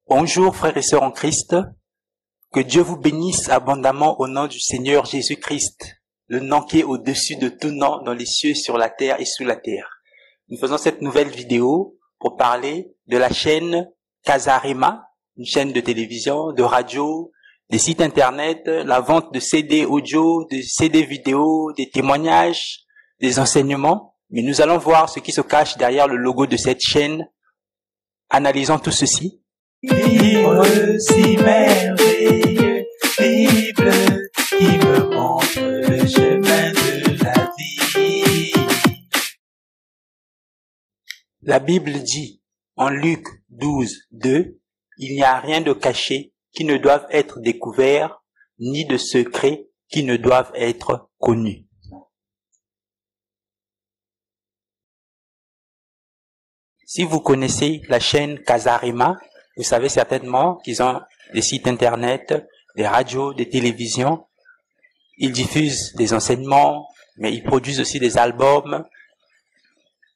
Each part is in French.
Bonjour frères et sœurs en Christ, que Dieu vous bénisse abondamment au nom du Seigneur Jésus-Christ, le nom qui est au-dessus de tout nom dans les cieux, sur la terre et sous la terre. Nous faisons cette nouvelle vidéo pour parler de la chaîne Casarema, une chaîne de télévision, de radio, des sites internet, la vente de CD audio, de CD vidéo, des témoignages, des enseignements. Mais nous allons voir ce qui se cache derrière le logo de cette chaîne. Analysons tout ceci. Livre si merveilleux, Bible qui me montre le chemin de la vie. La Bible dit en Luc 12, 2, il n'y a rien de caché qui ne doive être découvert, ni de secret qui ne doivent être connus. Si vous connaissez la chaîne Casarema, vous savez certainement qu'ils ont des sites internet, des radios, des télévisions. Ils diffusent des enseignements, mais ils produisent aussi des albums.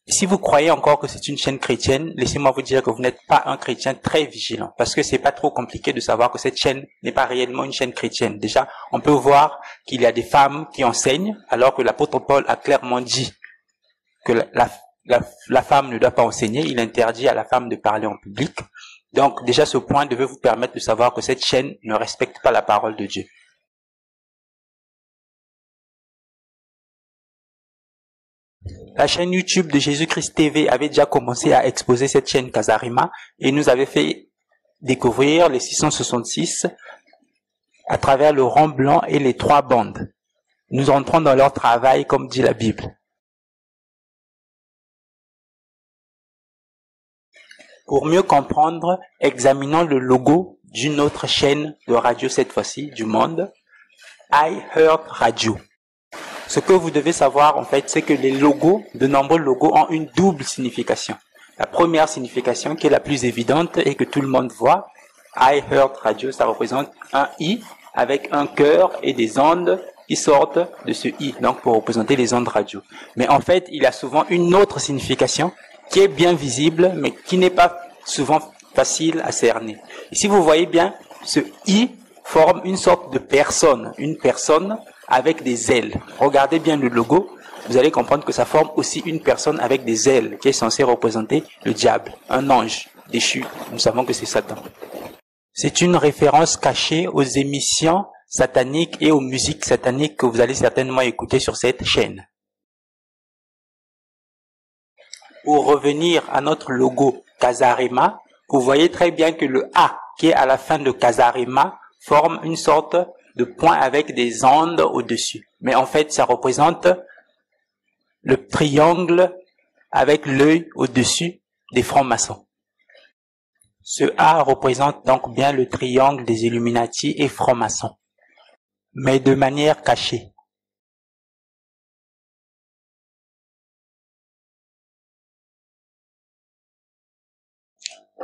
Si vous croyez encore que c'est une chaîne chrétienne, laissez-moi vous dire que vous n'êtes pas un chrétien très vigilant, parce que c'est pas trop compliqué de savoir que cette chaîne n'est pas réellement une chaîne chrétienne. Déjà, on peut voir qu'il y a des femmes qui enseignent, alors que l'apôtre Paul a clairement dit que la femme ne doit pas enseigner. Il interdit à la femme de parler en public. Donc, déjà, ce point devait vous permettre de savoir que cette chaîne ne respecte pas la parole de Dieu. La chaîne YouTube de Jésus-Christ TV avait déjà commencé à exposer cette chaîne Casarema et nous avait fait découvrir les 666 à travers le rond blanc et les 3 bandes. Nous entrons dans leur travail comme dit la Bible. Pour mieux comprendre, examinons le logo d'une autre chaîne de radio, cette fois-ci, du monde, iHeart Radio. Ce que vous devez savoir, en fait, c'est que les logos, de nombreux logos, ont une double signification. La première signification, qui est la plus évidente et que tout le monde voit, iHeart Radio, ça représente un I avec un cœur et des ondes qui sortent de ce I, donc pour représenter les ondes radio. Mais en fait, il a souvent une autre signification qui est bien visible, mais qui n'est pas souvent facile à cerner. Ici, vous voyez bien, ce I forme une sorte de personne, une personne avec des ailes. Regardez bien le logo, vous allez comprendre que ça forme aussi une personne avec des ailes, qui est censée représenter le diable, un ange déchu. Nous savons que c'est Satan. C'est une référence cachée aux émissions sataniques et aux musiques sataniques que vous allez certainement écouter sur cette chaîne. Pour revenir à notre logo Casarema, vous voyez très bien que le A qui est à la fin de Casarema forme une sorte de point avec des ondes au-dessus. Mais en fait, ça représente le triangle avec l'œil au-dessus des francs-maçons. Ce A représente donc bien le triangle des Illuminati et francs-maçons, mais de manière cachée.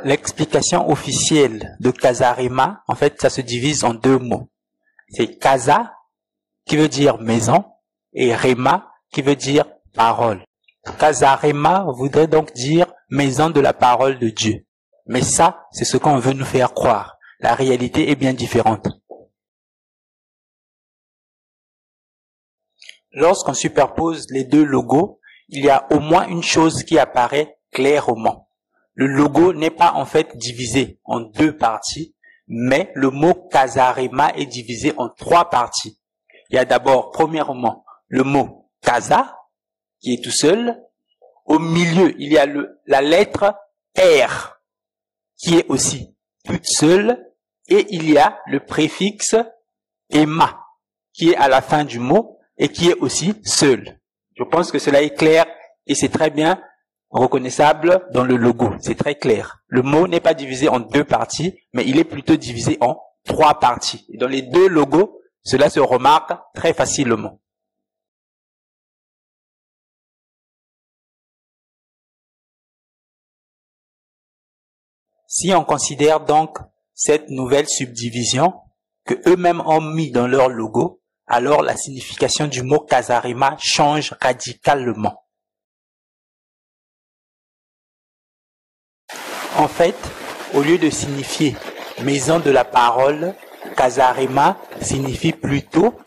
L'explication officielle de Casarema, en fait, ça se divise en 2 mots. C'est Casa, qui veut dire maison, et Rema, qui veut dire parole. Casarema voudrait donc dire maison de la parole de Dieu. Mais ça, c'est ce qu'on veut nous faire croire. La réalité est bien différente. Lorsqu'on superpose les 2 logos, il y a au moins une chose qui apparaît clairement. Le logo n'est pas en fait divisé en 2 parties, mais le mot Casarema est divisé en 3 parties. Il y a d'abord, premièrement, le mot Casa, qui est tout seul. Au milieu, il y a la lettre R, qui est aussi toute seule. Et il y a le préfixe Ema, qui est à la fin du mot et qui est aussi seul. Je pense que cela est clair et c'est très bien reconnaissable dans le logo, c'est très clair. Le mot n'est pas divisé en 2 parties, mais il est plutôt divisé en 3 parties. Et dans les 2 logos, cela se remarque très facilement. Si on considère donc cette nouvelle subdivision que eux-mêmes ont mis dans leur logo, alors la signification du mot Casarema change radicalement. En fait, au lieu de signifier maison de la parole, Kasarema signifie plutôt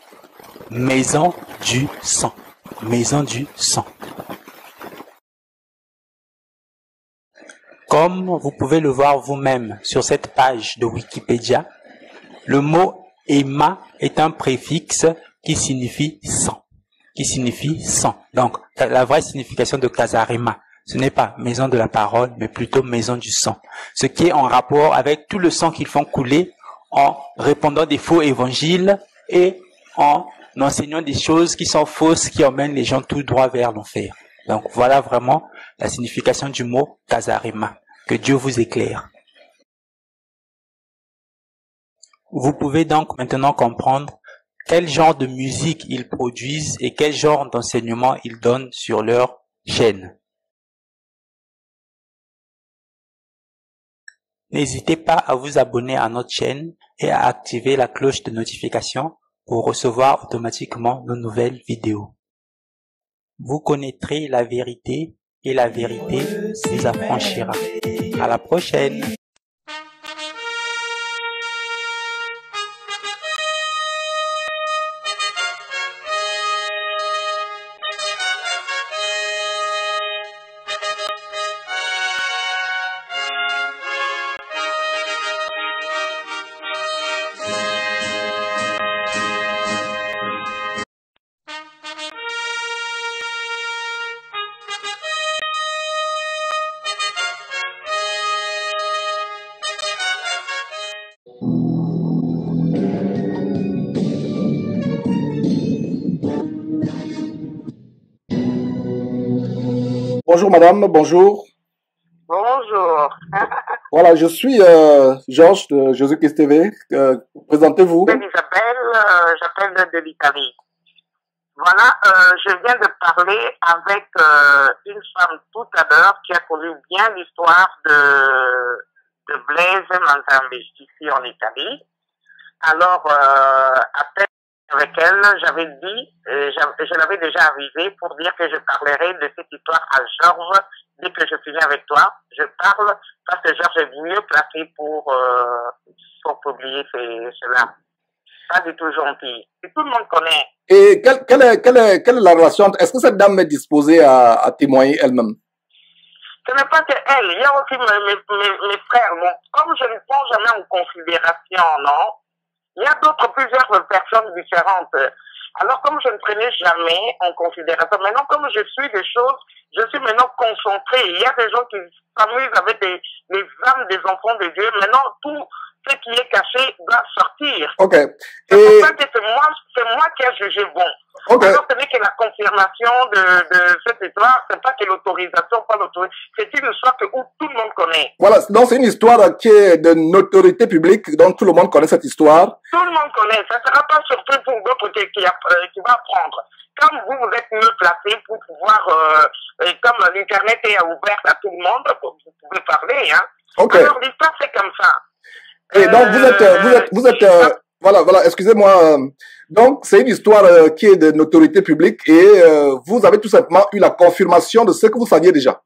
maison du sang. Maison du sang. Comme vous pouvez le voir vous-même sur cette page de Wikipédia, le mot Emma est un préfixe qui signifie sang. Qui signifie sang. Donc, la vraie signification de Kasarema, ce n'est pas maison de la parole, mais plutôt maison du sang. Ce qui est en rapport avec tout le sang qu'ils font couler en répandant des faux évangiles et en enseignant des choses qui sont fausses, qui emmènent les gens tout droit vers l'enfer. Donc, voilà vraiment la signification du mot Kasarema. Que Dieu vous éclaire. Vous pouvez donc maintenant comprendre quel genre de musique ils produisent et quel genre d'enseignement ils donnent sur leur chaîne. N'hésitez pas à vous abonner à notre chaîne et à activer la cloche de notification pour recevoir automatiquement nos nouvelles vidéos. Vous connaîtrez la vérité et la vérité vous affranchira. À la prochaine! Bonjour madame, bonjour. Bonjour. Voilà, je suis Georges de Jésus-Christ TV. Présentez-vous. C'est Isabelle, j'appelle de l'Italie. Voilà, je viens de parler avec une femme tout à l'heure qui a connu bien l'histoire de Blaise Manzambi ici en Italie. Alors, après avec elle, j'avais dit, je l'avais déjà avisé pour dire que je parlerai de cette histoire à Georges dès que je finis avec toi. Je parle parce que Georges est mieux placé pour publier cela. Pas du tout gentil. Et tout le monde connaît. Et quelle est la relation? Est-ce que cette dame est disposée à témoigner elle-même? Ce n'est pas que elle. Il y a aussi mes frères. Bon, comme je ne prends jamais en considération, non? Il y a plusieurs personnes différentes. Alors, comme je ne prenais jamais en considération, maintenant, comme je suis des choses, je suis maintenant concentré. Il y a des gens qui s'amusent avec les âmes des enfants de Dieu. Maintenant, tout ce qui est caché doit sortir. Ok. C'est pour ça que c'est moi qui ai jugé bon. Okay. Alors, ce n'est que la confirmation de cette histoire, c'est pas que l'autorisation, pas l'autorisation. C'est une histoire où tout le monde connaît. Voilà, donc c'est une histoire qui est de notoriété publique, donc tout le monde connaît cette histoire. Tout le monde connaît, ça ne sera pas surpris pour d'autres qui va apprendre. Comme vous êtes mieux placé pour pouvoir, comme l'Internet est ouvert à tout le monde, vous pouvez parler, hein. Okay. Alors, l'histoire, c'est comme ça. Et donc, vous êtes, voilà, excusez-moi. Donc, c'est une histoire qui est de notoriété publique et vous avez tout simplement eu la confirmation de ce que vous saviez déjà.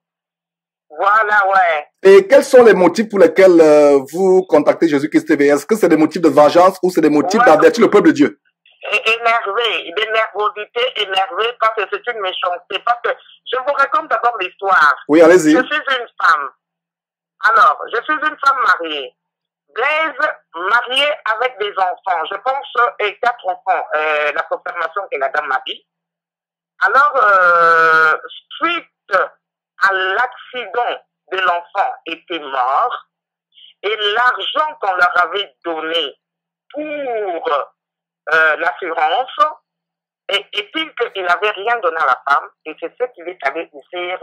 Voilà, ouais. Et quels sont les motifs pour lesquels vous contactez Jésus-Christ TV? Est-ce que c'est des motifs de vengeance ou c'est des motifs d'avertir le peuple de Dieu? Énervé, de nervosité, énervé parce que c'est une méchanceté. Parce que je vous raconte d'abord l'histoire. Oui, allez-y. Je suis une femme. Alors, je suis une femme mariée. Blaise, mariée avec des enfants. Je pense, et 4 enfants, la confirmation que la dame m'a dit. Alors, suite à l'accident de l'enfant était mort, et l'argent qu'on leur avait donné pour l'assurance, est-il qu'il n'avait rien donné à la femme, et c'est ce qu'il est allé ouvrir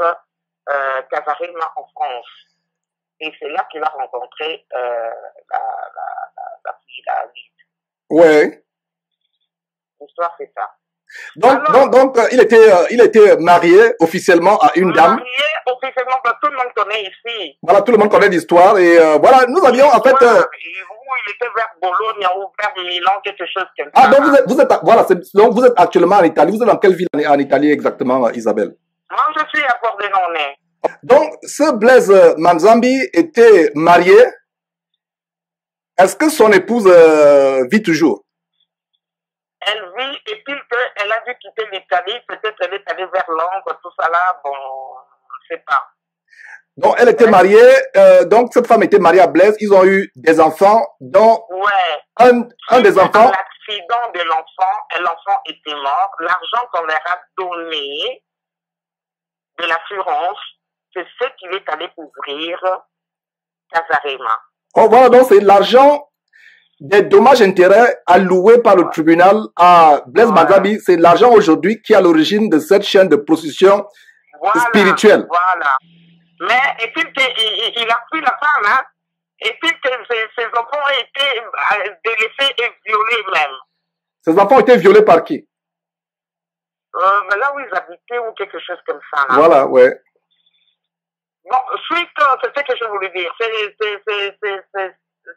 Kasarema en France. Et c'est là qu'il a rencontré la fille, la Lise. Ouais. L'histoire, c'est ça. Donc, il était marié officiellement à une dame. Marié officiellement, tout le monde connaît ici. Voilà, tout le monde connaît l'histoire. Et voilà, nous avions en fait... il était vers Bologne ou vers Milan, quelque chose comme ça. Ah, donc donc vous êtes actuellement en Italie. Vous êtes dans quelle ville en Italie exactement, Isabelle? Moi, je suis à Pordenone. Donc, ce Blaise Manzambi était marié Est-ce que son épouse vit toujours? Elle vit, et puis elle a dû quitter l'Italie, peut-être elle est allée vers Londres, tout ça là, bon, je ne sais pas. Donc, elle était mariée, donc cette femme était mariée à Blaise, ils ont eu des enfants, dont Ouais. un des enfants. L'accident de l'enfant était mort. L'argent qu'on leur a donné de l'assurance, c'est ce qu'il est allé couvrir Casarema. Oh, voilà, donc c'est l'argent des dommages-intérêts alloués par le tribunal à Blaise Manzabi. C'est l'argent aujourd'hui qui est à l'origine de cette chaîne de prostitution spirituelle. Voilà. Mais, et puis, il a pris la femme, hein. Et puis, ses enfants ont été délaissés et violés même. Ces enfants ont été violés par qui? Mais là où ils habitaient ou quelque chose comme ça, là. Voilà, ouais. Bon, suite, c'est ce que je voulais dire.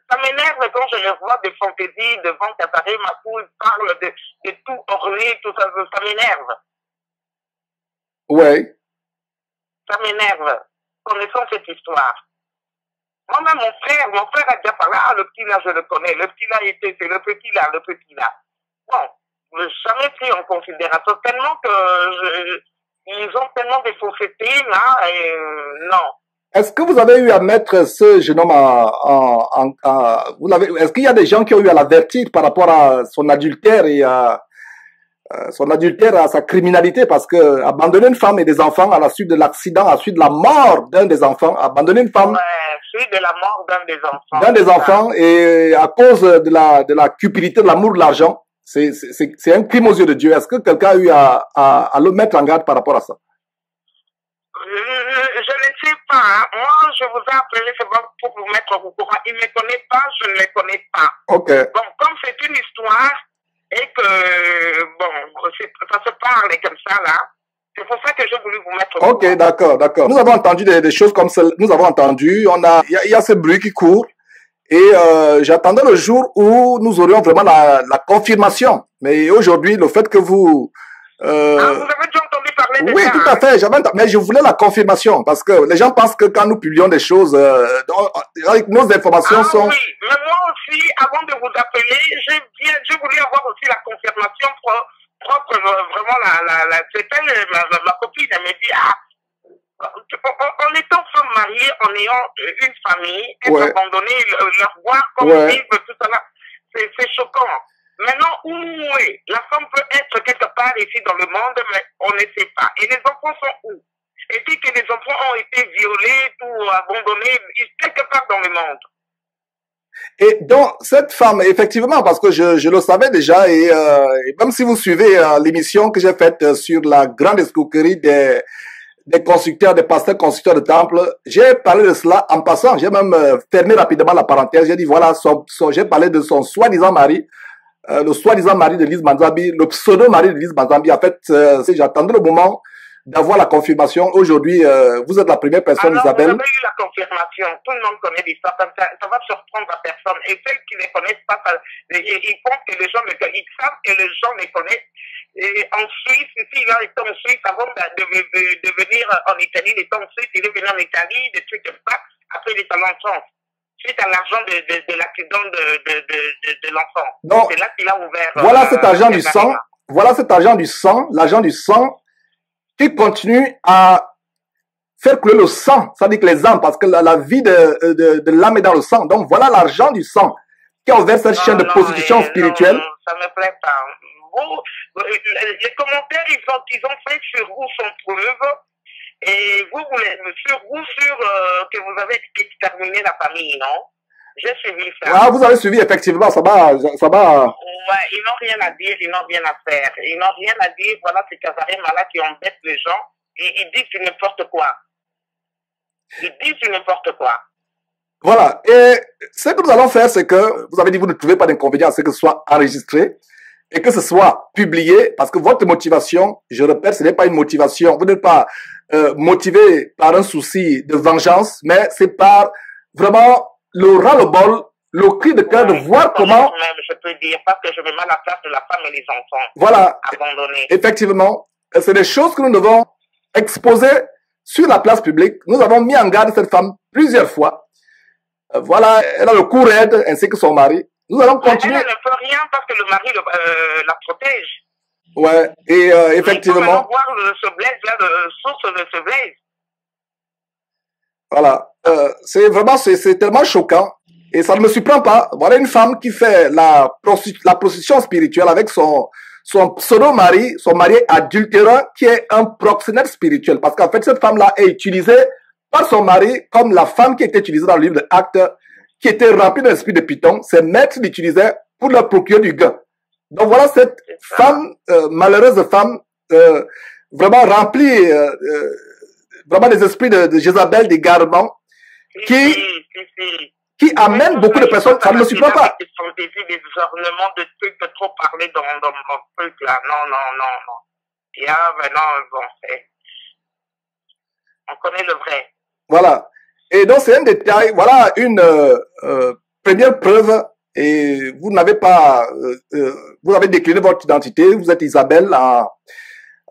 Ça m'énerve quand je les vois des fantaisies devant Casarema, où ils parlent de tout orné, tout ça, ça m'énerve. Ouais. Ça m'énerve, connaissant cette histoire. Moi-même, mon frère a déjà parlé, ah, le petit là, je le connais, le petit là, c'est le petit là, le petit là. Bon, je n'ai jamais pris en considération, tellement que ils ont tellement de faussetés là, et non. Est-ce que vous avez eu à mettre ce jeune homme est-ce qu'il y a des gens qui ont eu à l'avertir par rapport à son adultère et à sa criminalité? Parce que abandonner une femme et des enfants à la suite de l'accident, à la suite de la mort d'un des enfants, abandonner une femme. Ouais, suite de la mort d'un des enfants. D'un des enfants, et à cause de la cupidité, de l'amour de l'argent, c'est un crime aux yeux de Dieu. Est-ce que quelqu'un a eu à le mettre en garde par rapport à ça? Je ne sais pas. Hein. Moi, je vous ai appelé pour vous mettre au courant. Il ne me connaît pas, je ne le connais pas. Ok. Bon, comme c'est une histoire et que, bon, ça se parle comme ça, là, c'est pour ça que j'ai voulu vous mettre au courant. Ok, d'accord. Nous avons entendu des choses comme ça. Nous avons entendu, il y a ce bruit qui court. Et j'attendais le jour où nous aurions vraiment la confirmation. Mais aujourd'hui, le fait que vous... vous avez déjà entendu parler de ça? Oui, tout à fait. Mais je voulais la confirmation parce que les gens pensent que quand nous publions des choses, nos informations sont... Oui, mais moi aussi, avant de vous appeler, je voulais avoir aussi la confirmation propre, vraiment, c'est elle, ma copine, elle me dit, en étant femme mariée, en ayant une famille, être abandonnée, leur voir comme vivre, tout ça là, c'est choquant. Maintenant, où est? La femme peut être quelque part ici dans le monde, mais on ne sait pas. Et les enfants sont où? Et puis que les enfants ont été violés ou abandonnés quelque part dans le monde. Et donc, cette femme, effectivement, parce que je le savais déjà, et même si vous suivez l'émission que j'ai faite sur la grande escroquerie des constructeurs, des pasteurs constructeurs de temples, j'ai parlé de cela en passant. J'ai même fermé rapidement la parenthèse. J'ai dit, voilà, j'ai parlé de son soi-disant mari, le soi-disant mari de Lise Manzabi, le pseudo-mari de Lise Manzabi. En fait, j'attendais le moment d'avoir la confirmation. Aujourd'hui, vous êtes la première personne, alors, Isabelle. Vous avez eu la confirmation. Tout le monde connaît l'histoire. Ça va surprendre à personne. Et ceux qui ne connaissent pas, ils pensent que les gens ne connaissent. Ils savent que les gens ne connaissent. Et en Suisse, ici, il a été en Suisse avant de venir en Italie. Il était en Suisse, il est venu en Italie, des trucs comme ça. Après, il est allé en France. Suite à l'argent de l'accident de l'enfant. C'est là qu'il a ouvert. Voilà cet argent du sang. Voilà cet argent du sang. L'argent du sang qui continue à faire couler le sang. Ça dit que les âmes, parce que la vie de l'âme est dans le sang. Donc voilà l'argent du sang qui a ouvert cette chaîne de prostitution spirituelle. Non, ça me plaît pas. Les commentaires, ils ont fait sur vous sans preuve. Et vous que vous avez exterminé la famille, non? J'ai suivi ça. Ah, vous avez suivi, effectivement, ça va. Ouais, ils n'ont rien à dire, ils n'ont rien à faire. Ils n'ont rien à dire, voilà, c'est Casarema là qui embête les gens. Et ils disent du n'importe quoi. Ils disent du n'importe quoi. Voilà. Et ce que nous allons faire, c'est que, vous avez dit, vous ne trouvez pas d'inconvénient à ce que ce soit enregistré et que ce soit publié, parce que votre motivation, je répète, ce n'est pas une motivation. Vous n'êtes pas motivé par un souci de vengeance, mais c'est par vraiment le ras-le-bol, le cri de cœur de voir comment... Même, je peux dire, parce que je me mets à la place de la femme et les enfants. Voilà. Abandonnés. Effectivement, c'est des choses que nous devons exposer sur la place publique. Nous avons mis en garde cette femme plusieurs fois. Voilà, elle a le cou raide ainsi que son mari. Nous allons Mais continuer. elle ne peut rien parce que le mari la protège. Ouais, et Mais il faut effectivement, maintenant voir ce Blaise là, la source de ce Blaise. voilà, c'est vraiment, c'est tellement choquant. Et ça ne me surprend pas. Voilà une femme qui fait la prostitution spirituelle avec son pseudo-mari, son mari adultérant, qui est un proxénète spirituel. Parce qu'en fait, cette femme-là est utilisée par son mari comme la femme qui était utilisée dans le livre de Actes, qui était remplie d'un esprit de Python. Ses maîtres l'utilisaient pour leur procurer du gain. Donc voilà cette femme, malheureuse femme, vraiment remplie, vraiment des esprits de Jézabel, d'égarement, qui amène beaucoup de personnes. Ça ne me surprend pas. Des fantaisies, des ornements, de trucs, de trop parler dans mon truc là. Non. Et ah, maintenant, bon, on connaît le vrai. Voilà. Et donc, c'est un détail. Voilà une première preuve. Et vous n'avez pas, vous avez décliné votre identité. Vous êtes Isabelle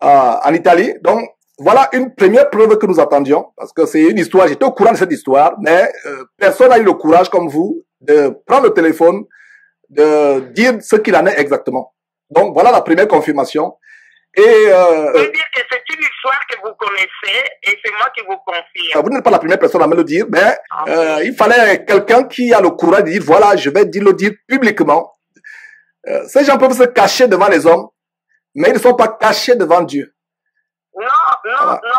en Italie. Donc, voilà une première preuve que nous attendions. Parce que c'est une histoire, j'étais au courant de cette histoire, mais personne n'a eu le courage comme vous de prendre le téléphone, de dire ce qu'il en est exactement. Donc, voilà la première confirmation. Et je veux dire que c'est une histoire que vous connaissez et c'est moi qui vous confirme. Vous n'êtes pas la première personne à me le dire, mais il fallait quelqu'un qui a le courage de dire, voilà, je vais le dire publiquement. Ces gens peuvent se cacher devant les hommes, mais ils ne sont pas cachés devant Dieu. Non. Voilà. Non.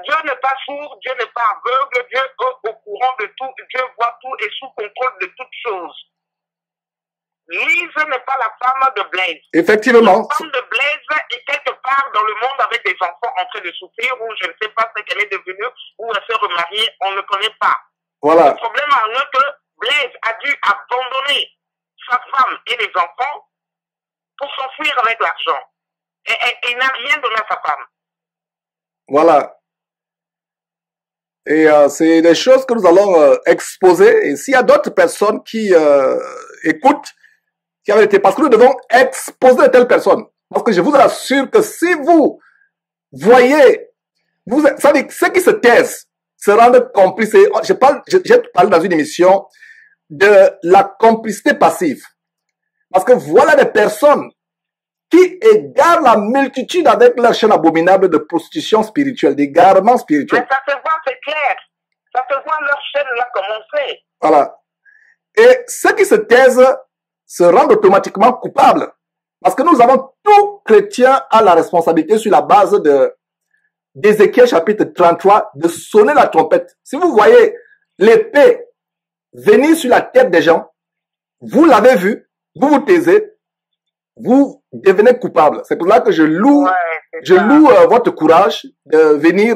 Dieu n'est pas sourd, Dieu n'est pas aveugle, Dieu est au courant de tout, Dieu voit tout et sous contrôle de toutes choses. Lise n'est pas la femme de Blaise. Effectivement. La femme de Blaise est quelque part dans le monde avec des enfants en train de souffrir, ou je ne sais pas ce qu'elle est devenue, ou elle s'est remariée, on ne connaît pas. Voilà. Le problème en est que Blaise a dû abandonner sa femme et les enfants pour s'enfuir avec l'argent. Et il n'a rien donné à sa femme. Voilà. Et c'est des choses que nous allons exposer. Et s'il y a d'autres personnes qui écoutent, qui avaient été, parce que nous devons exposer de telles personnes. Parce que je vous assure que si vous voyez, ça dit, ceux qui se taisent se rendent complices. J'ai parlé dans une émission de la complicité passive. Parce que voilà des personnes qui égarent la multitude avec leur chaîne abominable de prostitution spirituelle, d'égarement spirituel. Mais ça se voit, c'est clair. Ça se voit leur chaîne là commencer. Voilà. Et ceux qui se taisent se rendent automatiquement coupables. Parce que nous avons, tout chrétien a la responsabilité sur la base d'Ézéchiel chapitre 33 de sonner la trompette. Si vous voyez l'épée venir sur la tête des gens, vous l'avez vu, vous vous taisez, vous devenez coupable. C'est pour ça que je loue votre courage de venir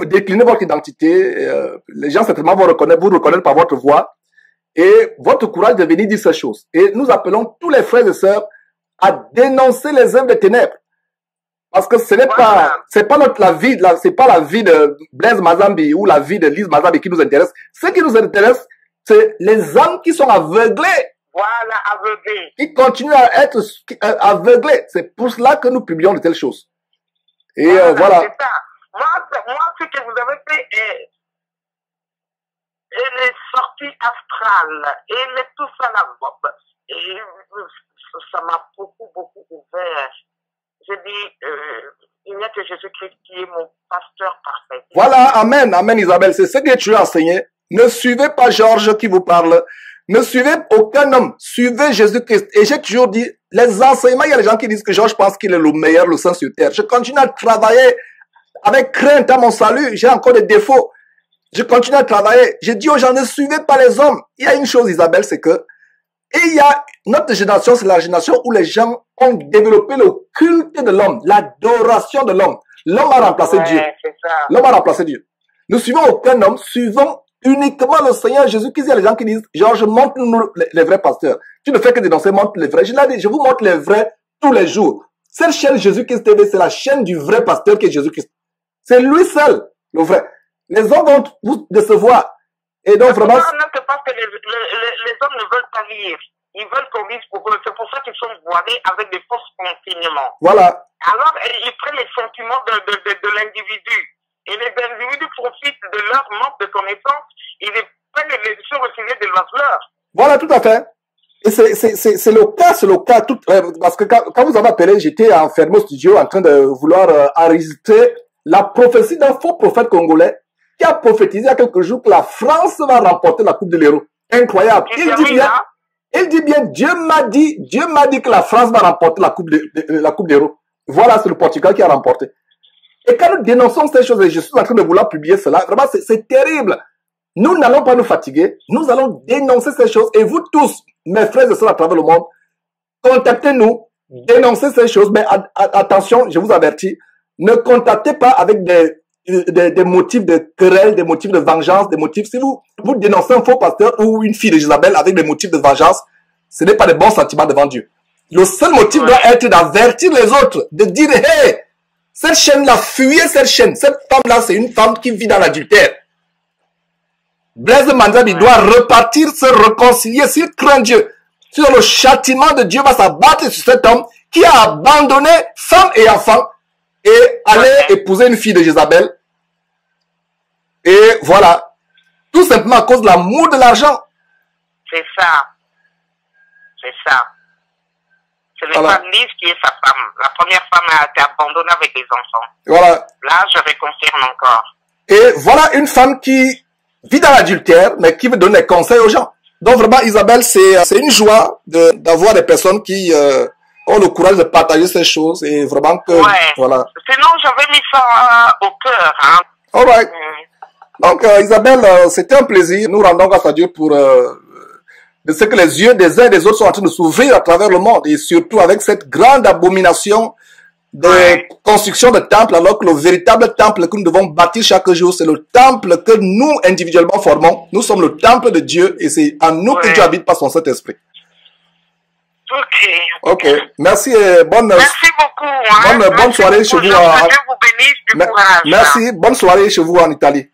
décliner votre identité. Les gens certainement vous reconnaître par votre voix et votre courage de venir dire ces choses. Et nous appelons tous les frères et sœurs à dénoncer les œuvres des ténèbres. Parce que ce n'est c'est pas la vie de Blaise Mazambi ou la vie de Lise Mazambi qui nous intéresse. Ce qui nous intéresse, c'est les âmes qui sont aveuglées. Voilà, aveuglés. Qui continuent à être aveuglés. C'est pour cela que nous publions de telles choses. Et voilà. C'est ça. Moi, ce que vous avez fait est les sorties astrales et tout ça là. Et ça m'a beaucoup ouvert. Je dis, il n'y a que Jésus-Christ qui est mon pasteur parfait. Voilà, amen, amen Isabelle. C'est ce que tu as enseigné. Ne suivez pas Georges qui vous parle. Ne suivez aucun homme. Suivez Jésus-Christ. Et j'ai toujours dit, les enseignements, il y a des gens qui disent que Georges pense qu'il est le meilleur, le saint sur terre. Je continue à travailler avec crainte à mon salut. J'ai encore des défauts. Je continue à travailler. Je dis aux gens, ne suivez pas les hommes. Il y a une chose, Isabelle, c'est que, et il y a notre génération, c'est la génération où les gens ont développé le culte de l'homme, l'adoration de l'homme. L'homme a remplacé Dieu. L'homme a remplacé Dieu. Ne suivons aucun homme, suivons uniquement le Seigneur Jésus-Christ. Il y a les gens qui disent, Georges, montre-nous les vrais pasteurs. Tu ne fais que dénoncer, montre les vrais. Je l'ai dit, je vous montre les vrais tous les jours. Cette chaîne Jésus-Christ TV, c'est la chaîne du vrai pasteur qui est Jésus-Christ. C'est lui seul, le vrai. Les hommes vont vous décevoir. Et donc vraiment... Parce que les hommes ne veulent pas lire. Ils veulent qu'on lise pour eux. C'est pour ça qu'ils sont voilés avec des fausses enseignements. Voilà. Alors, ils prennent les sentiments de l'individu. Et les individus profitent de leur manque de connaissances, ils prennent les leçons reçues de leurs. Voilà, tout à fait. Et c'est le cas, tout, parce que quand vous avez appelé, j'étais enfermé au studio en train de vouloir enregistrer la prophétie d'un faux prophète congolais qui a prophétisé il y a quelques jours que la France va remporter la Coupe de l'Euro. Incroyable. Il dit bien, Dieu m'a dit que la France va remporter la Coupe d'Euro. Voilà, c'est le Portugal qui a remporté. Et quand nous dénonçons ces choses, et je suis en train de vouloir publier cela, vraiment, c'est terrible. Nous n'allons pas nous fatiguer, nous allons dénoncer ces choses, et vous tous, mes frères et sœurs à travers le monde, contactez-nous, dénoncez ces choses, mais attention, je vous avertis, ne contactez pas avec des motifs de querelle, des motifs de vengeance, des motifs, si vous dénoncez un faux pasteur ou une fille de Jézabel avec des motifs de vengeance, ce n'est pas des bons sentiments devant Dieu. Le seul motif doit être d'avertir les autres, de dire, hey, cette chaîne-là, fuyez cette chaîne, cette femme-là, c'est une femme qui vit dans l'adultère. Blaise Mandiabi doit repartir, se réconcilier, s'il craint Dieu. Sur le châtiment de Dieu va s'abattre sur cet homme qui a abandonné femme et enfant et allait épouser une fille de Jézabel. Et voilà. Tout simplement à cause de l'amour de l'argent. C'est ça. C'est ça. C'est le femme Lise qui est sa femme. La première femme a été abandonnée avec des enfants. Voilà. Là, je reconfirme encore. Et voilà une femme qui vit dans l'adultère, mais qui veut donner des conseils aux gens. Donc vraiment, Isabelle, c'est une joie d'avoir des personnes qui ont le courage de partager ces choses et vraiment que, voilà. Sinon, j'avais mis ça au cœur, hein. All right. Donc, Isabelle, c'était un plaisir. Nous rendons grâce à Dieu pour de ce que les yeux des uns et des autres sont en train de s'ouvrir à travers le monde et surtout avec cette grande abomination de construction de temples, alors que le véritable temple que nous devons bâtir chaque jour, c'est le temple que nous, individuellement, formons. Nous sommes le temple de Dieu et c'est en nous que Dieu habite par son Saint-Esprit. Ok. Merci et merci beaucoup. Hein. Bonne soirée chez vous. Dieu vous bénisse, du courage. Merci. Bonne soirée chez vous en Italie.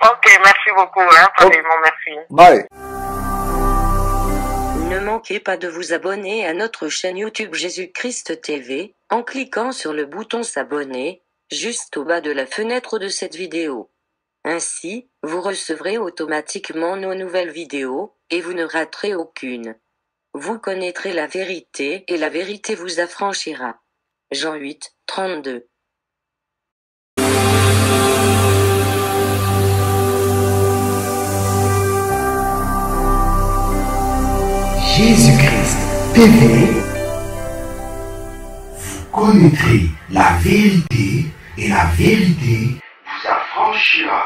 Ok, merci beaucoup. Hein, merci. Bye. Ne manquez pas de vous abonner à notre chaîne YouTube Jésus-Christ TV, en cliquant sur le bouton s'abonner, juste au bas de la fenêtre de cette vidéo. Ainsi, vous recevrez automatiquement nos nouvelles vidéos, et vous ne raterez aucune. Vous connaîtrez la vérité, et la vérité vous affranchira. Jean 8, 32. Jésus-Christ TV, vous connaîtrez la vérité et la vérité vous affranchira.